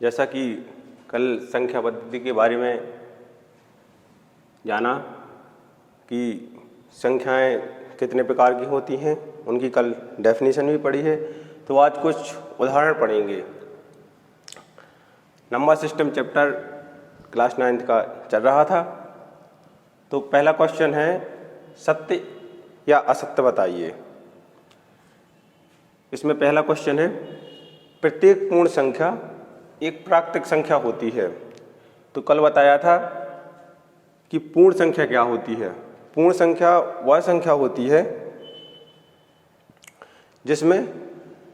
जैसा कि कल संख्या पद्धति के बारे में जाना कि संख्याएं कितने प्रकार की होती हैं, उनकी कल डेफिनेशन भी पढ़ी है। तो आज कुछ उदाहरण पढ़ेंगे। Number system chapter class 9th का चल रहा था। तो पहला क्वेश्चन है, सत्य या असत्य बताइए। इसमें पहला क्वेश्चन है, प्रत्येक पूर्ण संख्या एक प्राकृतिक संख्या होती है। तो कल बताया था कि पूर्ण संख्या क्या होती है। पूर्ण संख्या वह संख्या होती है जिसमें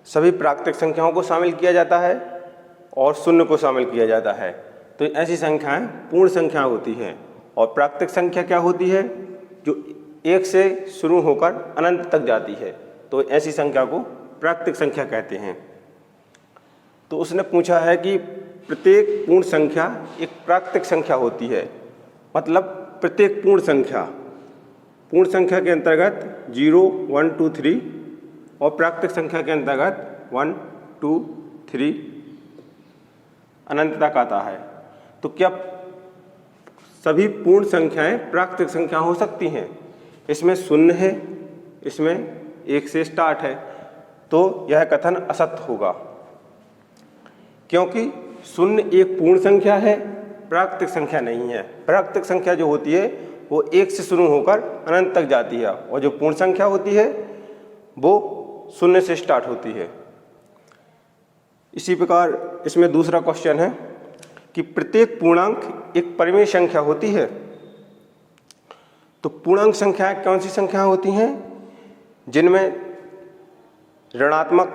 सभी प्राकृतिक संख्याओं को शामिल किया जाता है और शून्य को शामिल किया जाता है। तो ऐसी संख्याएं पूर्ण संख्या होती हैं। और प्राकृतिक संख्या क्या होती है? जो एक से शुरू होकर अनंत तक जाती है। तो ऐसी संख्या को प्राकृतिक संख्या कहते हैं। तो उसने पूछा है कि प्रत्येक पूर्ण संख्या एक प्राकृतिक संख्या होती है, मतलब प्रत्येक पूर्ण संख्या के अंतर्गत 0, 1, 2, 3 और प्राकृतिक संख्या के अंतर्गत 1, 2, 3 अनंत तक आता है। तो क्या सभी पूर्ण संख्याएं प्राकृतिक संख्या हो सकती हैं? इसमें शून्य है, इसमें 1 से स्टार्ट है, तो यह कथन असत्य होगा, क्योंकि शून्य एक पूर्ण संख्या है, प्राकृतिक संख्या नहीं है। प्राकृतिक संख्या जो होती है वो 1 से शुरू होकर अनंत तक जाती है, और जो पूर्ण संख्या होती है वो शून्य से स्टार्ट होती है। इसी प्रकार इसमें दूसरा क्वेश्चन है कि प्रत्येक पूर्णांक एक परिमेय संख्या होती है। तो पूर्णांक संख्याएं कौन सी संख्या होती हैं? जिनमें ऋणात्मक,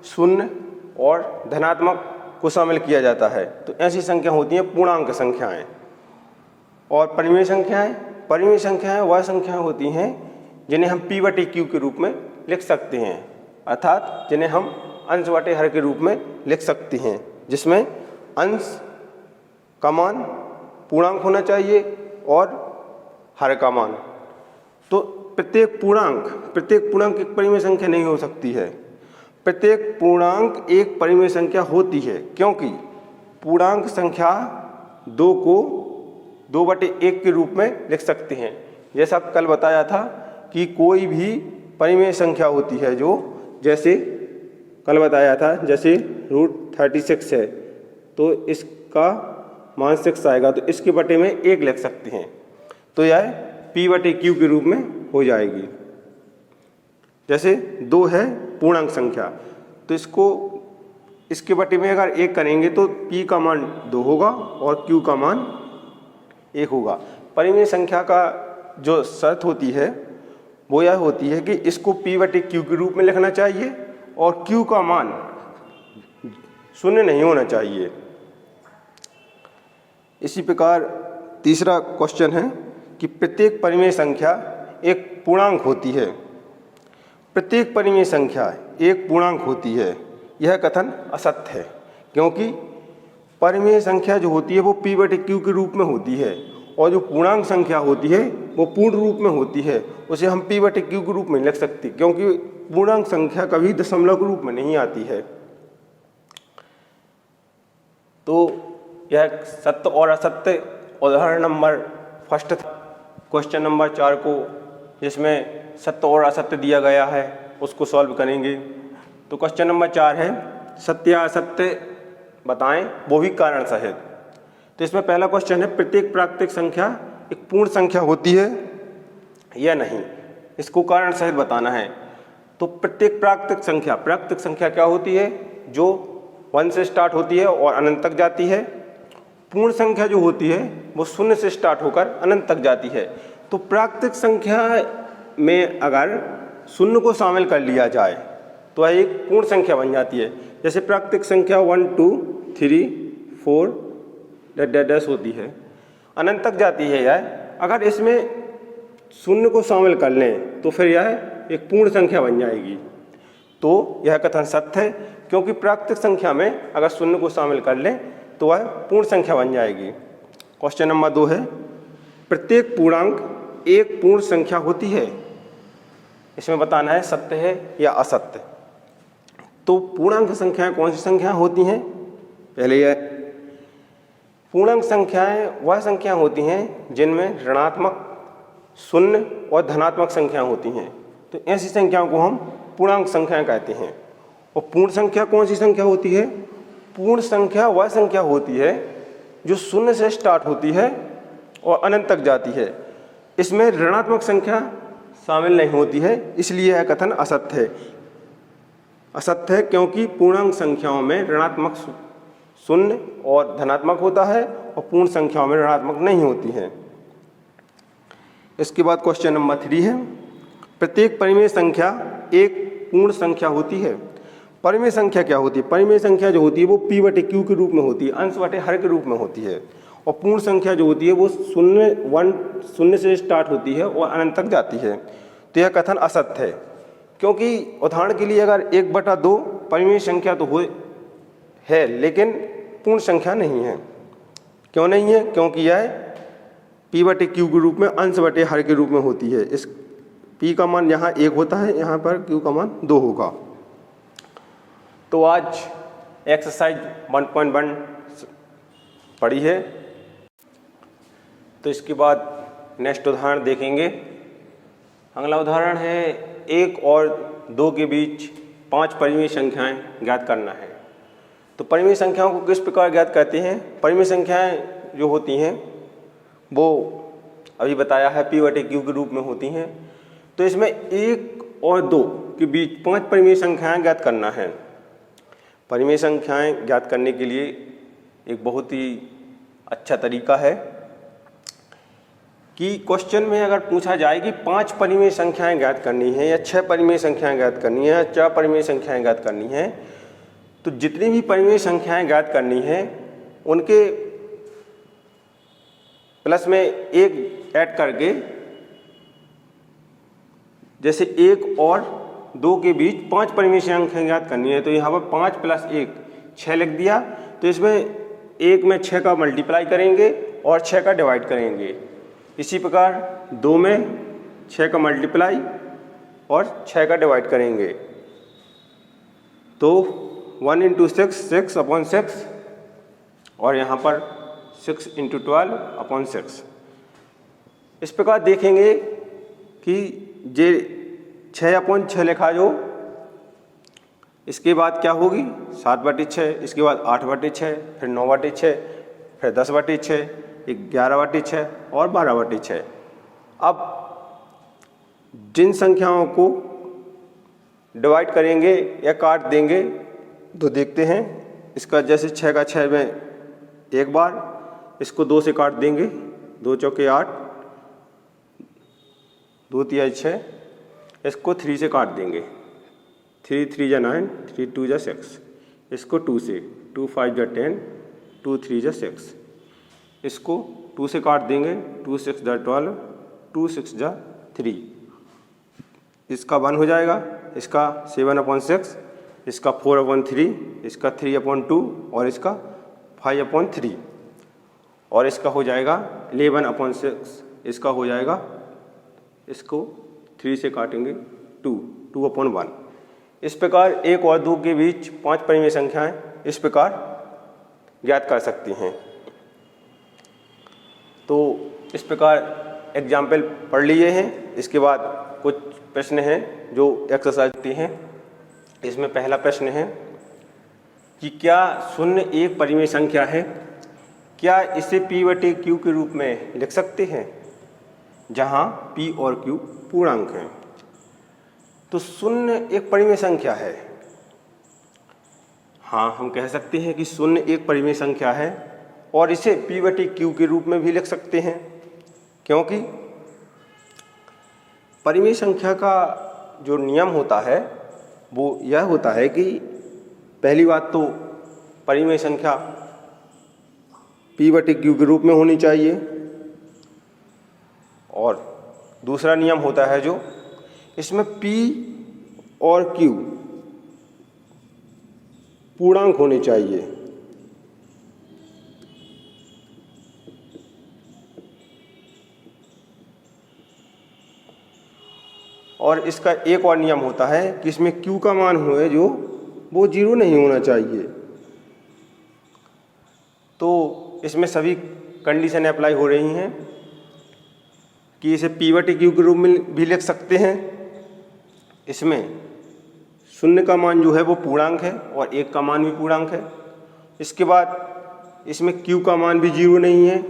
शून्य और धनात्मक को शामिल किया जाता है। तो ऐसी संख्या होती हैं पूर्णांक संख्याएं। और परिमेय संख्याएं वह संख्याएं होती हैं जिन्हें हम p/q के रूप में लिख सकते हैं, अर्थात जिन्हें हम अंश बटे हर के रूप में लिख सकते हैं, जिसमें अंश का मान पूर्णांक होना चाहिए और हर का मान। तो प्रत्येक पूर्णांक एक परिमेय संख्या नहीं हो सकती है। प्रत्येक पूर्णांक एक परिमेय संख्या होती है, क्योंकि पूर्णांक संख्या 2 को 2/1 के रूप में लिख सकते हैं। जैसा कल बताया था कि कोई भी परिमेय संख्या होती है जो, जैसे कल बताया था, जैसे √36 है तो इसका मान 6 आएगा, तो इसके बटे में 1 लिख सकते हैं। तो यह p/q के रूप में हो जाएगी। जैसे 2 है पूर्णांक संख्या, तो इसके बटे में अगर 1 करेंगे तो p का मान 2 होगा और q का मान 1 होगा। परिमेय संख्या का जो शर्त होती है वो यह होती है कि इसको p/q के रूप में लिखना चाहिए और q का मान शून्य नहीं होना चाहिए। इसी प्रकार तीसरा क्वेश्चन है कि प्रत्येक परिमेय संख्या एक पूर्णांक होती है। प्रत्येक परिमेय संख्या एक पूर्णांक होती है, यह कथन असत्य है, क्योंकि परिमेय संख्या जो होती है वो p/q के रूप में होती है, और जो पूर्णांक संख्या होती है वो पूर्ण रूप में होती है। उसे हम p/q के रूप में लिख सकते, क्योंकि पूर्णांक संख्या कभी दशमलव के रूप में नहीं आती है। तो यह सत्य और असत्य उदाहरण नंबर फर्स्ट था। क्वेश्चन नंबर 4 को, जिसमें सत्य और असत्य दिया गया है, उसको सॉल्व करेंगे। तो क्वेश्चन नंबर 4 है, सत्य या असत्य बताएं, वो भी कारण सहित। तो इसमें पहला क्वेश्चन है, प्रत्येक प्राकृतिक संख्या एक पूर्ण संख्या होती है या नहीं, इसको कारण सहित बताना है। तो प्रत्येक प्राकृतिक संख्या क्या होती है? जो 1 से स्टार्ट होती है और अनंत तक जाती है। पूर्ण संख्या जो होती है वो 0 से स्टार्ट होकर अनंत तक जाती है। तो प्राकृतिक संख्या में अगर 0 को शामिल कर लिया जाए तो वह एक पूर्ण संख्या बन जाती है। जैसे प्राकृतिक संख्या 1, 2, 3, 4 डैश होती है, अनंत तक जाती है यह। अगर इसमें 0 को शामिल कर लें तो फिर यह एक पूर्ण संख्या बन जाएगी। तो यह कथन सत्य है, क्योंकि प्राकृतिक संख्या में अगर 0 को शामिल कर लें तो वह पूर्ण संख्या बन जाएगी। क्वेश्चन नंबर 2 है, प्रत्येक पूर्णांक एक पूर्ण संख्या होती है। इसमें बताना है सत्य है या असत्य। तो पूर्णांक संख्याएं कौन सी संख्याएं होती हैं? पहले यह पूर्णांक संख्याएं वह संख्या होती हैं जिनमें ऋणात्मक, शून्य और धनात्मक संख्या होती हैं, तो ऐसी संख्याओं को हम पूर्णांक संख्याएं कहते हैं। और पूर्ण संख्या कौन सी संख्या होती है? पूर्ण संख्या वह संख्या होती है जो शून्य से स्टार्ट होती है और अनंत तक जाती है। इसमें ऋणात्मक संख्या शामिल नहीं होती है, इसलिए यह कथन असत्य है। असत्य है क्योंकि पूर्णांक संख्याओं में ऋणात्मक शून्य और धनात्मक होता है और पूर्ण संख्याओं में ऋणात्मक नहीं होती है। इसके बाद क्वेश्चन नंबर 3 है, प्रत्येक परिमेय संख्या एक पूर्ण संख्या होती है। परिमेय संख्या क्या होती है? परिमेय संख्या जो होती है वो p बटे q के रूप में होती है, अंश बटे हर के रूप में होती है। और पूर्ण संख्या जो होती है वो शून्य से स्टार्ट होती है और अनंत तक जाती है। तो यह कथन असत्य है, क्योंकि उदाहरण के लिए अगर 1/2 परिमेय संख्या तो है लेकिन पूर्ण संख्या नहीं है। क्यों नहीं है? क्योंकि यह p बटे q के रूप में अंश बटे हर के रूप में होती है। इस p का मान यहाँ 1 होता है, यहाँ पर q का मान 2 होगा। तो आज एक्सरसाइज 1.1 पढ़ी है, तो इसके बाद नेक्स्ट उदाहरण देखेंगे। अगला उदाहरण है 1 और 2 के बीच 5 परिमेय संख्याएं ज्ञात करना है। तो परिमेय संख्याओं को किस प्रकार ज्ञात करते हैं? परिमेय संख्याएं जो होती हैं वो अभी बताया है p बटे q के रूप में होती हैं। तो इसमें 1 और 2 के बीच 5 परिमेय संख्याएं ज्ञात करना है। परिमेय संख्याएं ज्ञात करने के लिए एक बहुत ही अच्छा तरीका है कि क्वेश्चन में अगर पूछा जाए कि 5 परिमेय संख्याएं ज्ञात करनी है या 6 परिमेय संख्याएं ज्ञात करनी है या 4 परिमेय संख्याएं ज्ञात करनी है, तो जितनी भी परिमेय संख्याएं ज्ञात करनी है उनके प्लस में 1 ऐड करके, जैसे 1 और 2 के बीच 5 परिमेय संख्या ज्ञात करनी है, तो यहाँ पर 5 + 1 6 लिख दिया। तो इसमें 1 में 6 का मल्टीप्लाई करेंगे और 6 का डिवाइड करेंगे। इसी प्रकार 2 में 6 का मल्टीप्लाई और 6 का डिवाइड करेंगे। तो 1 × 6 6/6 और यहाँ पर 6 × 12/6। इस प्रकार देखेंगे कि जे 6/6 लिखा जो, इसके बाद क्या होगी 7/6, इसके बाद 8/6, फिर 9/6, फिर 10/6, 11/6 और 12/6। अब जिन संख्याओं को डिवाइड करेंगे या काट देंगे तो देखते हैं। इसका जैसे 6 का 6 में एक बार, इसको 2 से काट देंगे, 2 चौके 8, 2 तिहाई 6, इसको 3 से काट देंगे, 3 3 जा 9, 3 2 जा 6, इसको 2 से, 2 5 जा 10, 2 3 जा 6, इसको 2 से काट देंगे, 2 6 जा 12, 2 6 जा 3, इसका 1 हो जाएगा, इसका 7/6, इसका 4/3, इसका 3/2 और इसका 5/3 और इसका हो जाएगा 11/6, इसका हो जाएगा, इसको 3 से काटेंगे 2/1। इस प्रकार 1 और 2 के बीच 5 परिमेय संख्याएं इस प्रकार ज्ञात कर सकती हैं। तो इस प्रकार एग्जाम्पल पढ़ लिए हैं। इसके बाद कुछ प्रश्न हैं जो एक्सरसाइज होती हैं। इसमें पहला प्रश्न है कि क्या 0 एक परिमेय संख्या है? क्या इसे p बटे q के रूप में लिख सकते हैं जहां p और q पूर्णांक हैं? तो 0 एक परिमेय संख्या है। हाँ, हम कह सकते हैं कि 0 एक परिमेय संख्या है और इसे p बटे q के रूप में भी लिख सकते हैं, क्योंकि परिमेय संख्या का जो नियम होता है वो यह होता है कि पहली बात तो परिमेय संख्या p बटे q के रूप में होनी चाहिए, और दूसरा नियम होता है जो इसमें p और q पूर्णांक होने चाहिए। और इसका एक और नियम होता है कि इसमें q का मान हुए जो वो 0 नहीं होना चाहिए। तो इसमें सभी कंडीशन अप्लाई हो रही हैं कि इसे P/Q के रूप में भी लिख सकते हैं। इसमें शून्य का मान जो है वो पूर्णांक है और 1 का मान भी पूर्णांक है। इसके बाद इसमें Q का मान भी 0 नहीं है,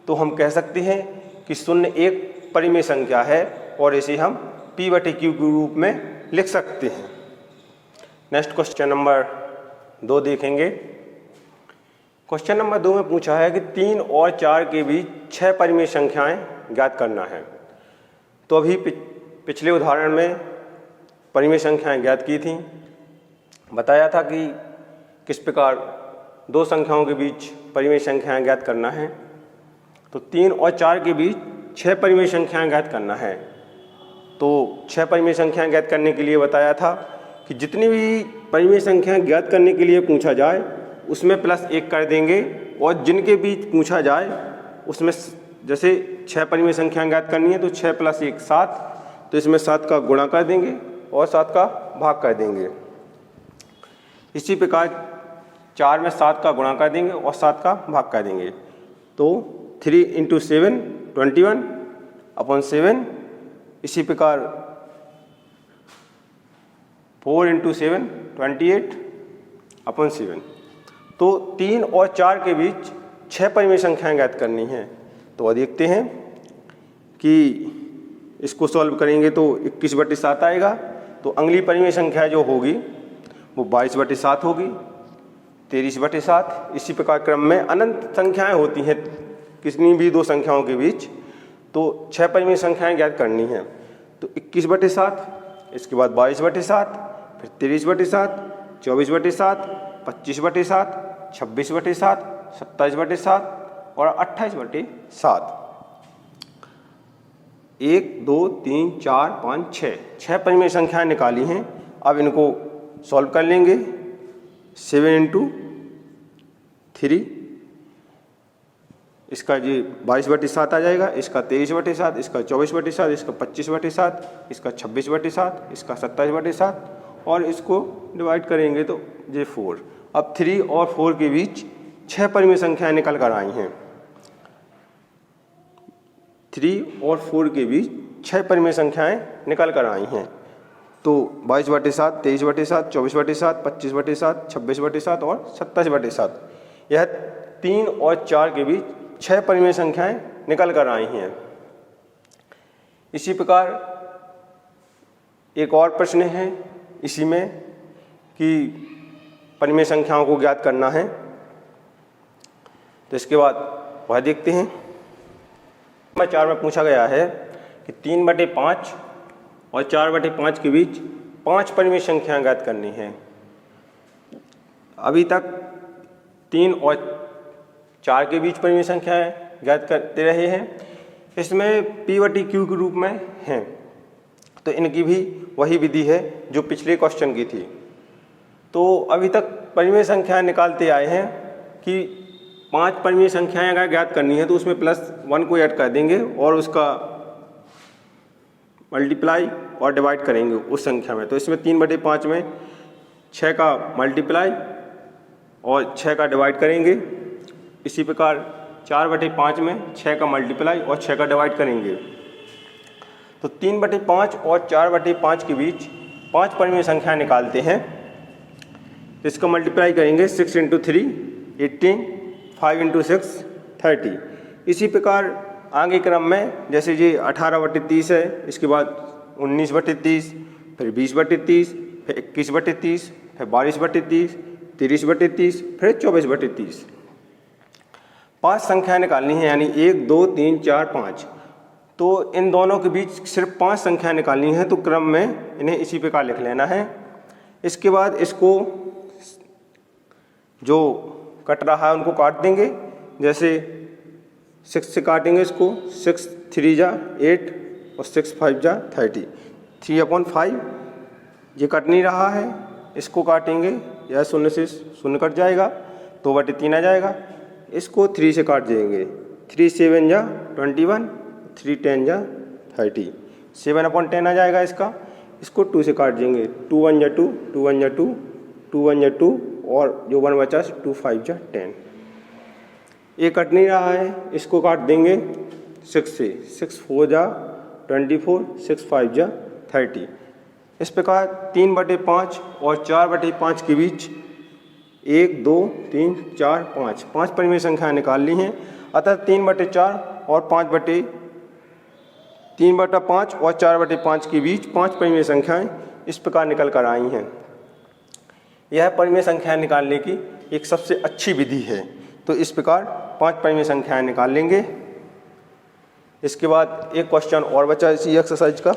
तो हम कह सकते हैं कि शून्य एक परिमेय संख्या है और इसे हम P/Q के रूप में लिख सकते हैं। नेक्स्ट क्वेश्चन नंबर 2 देखेंगे। क्वेश्चन नंबर 2 में पूछा है कि 3 और 4 के बीच 6 परिमेय संख्याएं ज्ञात करना है। तो अभी पिछले उदाहरण में परिमेय संख्याएं ज्ञात की थी, बताया था कि किस प्रकार 2 संख्याओं के बीच परिमेय संख्याएं ज्ञात करना है। तो 3 और 4 के बीच 6 परिमेय संख्याएं ज्ञात करना है। तो 6 परिमेय संख्याएं ज्ञात करने के लिए बताया था कि जितनी भी परिमेय संख्याएं ज्ञात करने के लिए पूछा जाए उसमें +1 कर देंगे, और जिनके बीच पूछा जाए उसमें जैसे 6 परिमेय संख्याएं ज्ञात करनी है तो 6 + 1 7, तो इसमें 7 का गुणा कर देंगे और 7 का भाग कर देंगे। इसी प्रकार 4 में 7 का गुणा कर देंगे और 7 का भाग कर देंगे। तो 3 × 7 21/7। इसी प्रकार 4 × 7 28/7। तो 3 और 4 के बीच 6 परिमेय संख्याएं ज्ञात करनी हैं। तो देखते हैं कि इसको सॉल्व करेंगे तो 21/7 आएगा। तो अगली परिमेय संख्या जो होगी वो 22/7 होगी, 23/7। इसी प्रकार क्रम में अनंत संख्याएं होती हैं किसी भी 2 संख्याओं के बीच, तो 6 परिमेय संख्याएं ज्ञात करनी हैं। तो 21/7, इसके बाद 22/7, फिर 23/7, 24/7, 25/7, 26/7, 27/7 और 28/7। 1 2 3 4 5 6 परिमेय संख्याएं निकाली हैं। अब इनको सॉल्व कर लेंगे। 7 × 3, इसका ये 22/7 आ जाएगा, इसका 23/7, इसका 24/7, इसका 25/7, इसका 26/7, इसका 27/7 और इसको डिवाइड करेंगे तो ये 4। अब 3 और 4 के बीच 6 परिमेय संख्याएं निकल कर आई हैं। 3 और 4 के बीच 6 परिमेय संख्याएं निकल कर आई हैं। तो 22/7, 23/7, 24/7, 25/7, 26/7 और 27/7, यह 3 और 4 के बीच 6 परिमेय संख्याएं निकल कर आई हैं। इसी प्रकार एक और प्रश्न है इसी में कि परिमेय संख्याओं को ज्ञात करना है। तो इसके बाद वह देखते हैं। नंबर 4 में पूछा गया है कि 3/5 और 4/5 के बीच 5 परिमेय संख्याएं ज्ञात करनी है। अभी तक 3 और 4 के बीच परिमेय संख्याएं ज्ञात करते रहे हैं। इसमें P/Q के रूप में हैं, तो इनकी भी वही विधि है जो पिछले क्वेश्चन की थी। तो अभी तक परिमेय संख्याएं निकालते आए हैं कि 5 परिमेय संख्याएं अगर ज्ञात करनी है तो उसमें +1 को ऐड कर देंगे और उसका मल्टीप्लाई और डिवाइड करेंगे उस संख्या में। तो इसमें 3/5 में 6 का मल्टीप्लाई और 6 का डिवाइड करेंगे। इसी प्रकार 4/5 में 6 का मल्टीप्लाई और 6 का डिवाइड करेंगे। तो 3/5 और 4/5 के बीच 5 परिमेय संख्या निकालते हैं। इसका मल्टीप्लाई करेंगे 6 × 3 18, 5 × 6 30। इसी प्रकार आगे क्रम में जैसे ये 18/30 है, इसके बाद 19/30, फिर 20/30, फिर 21/30, फिर 22/30, 30/30, फिर 24/30। 5 संख्याएं निकालनी है, यानी 1 2 3 4 5। तो इन दोनों के बीच सिर्फ 5 संख्याएं निकालनी है, तो क्रम में इन्हें इसी प्रकार लिख लेना है। इसके बाद इसको जो कट रहा है उनको काट देंगे। जैसे 6 से काटेंगे इसको, 6 3 जा 8 और 6 5 जा 30। 3/5 ये कट नहीं रहा है, इसको काटेंगे, यह 0 से 0 कट जाएगा, 2/3 आ जाएगा। इसको 3 से काट देंगे, 3 7 जा 21, 3 10 जा 30, 7/10 आ जाएगा इसका। इसको 2 से काट देंगे, 2 1 जा 2, 2 1 जा 2, 2 1 जा 2 और जो 1 बचा 2 5 जा 10। ये कट नहीं रहा है, इसको काट देंगे 6 से। 6 4 जा 24, 6 5 जा 30। इस प्रकार 3/5 और 4/5 के बीच 1 2 3 4 5 5 परिमेय संख्याएं निकाल ली हैं। अतः 3/4 और 3/5 और 4/5 के बीच 5 परिमेय संख्याएं इस प्रकार निकल कर आई हैं। यह परिमेय संख्याएं निकालने की एक सबसे अच्छी विधि है। तो इस प्रकार 5 परिमेय संख्याएं निकाल लेंगे। इसके बाद एक क्वेश्चन और बचा इसी एक्सरसाइज का।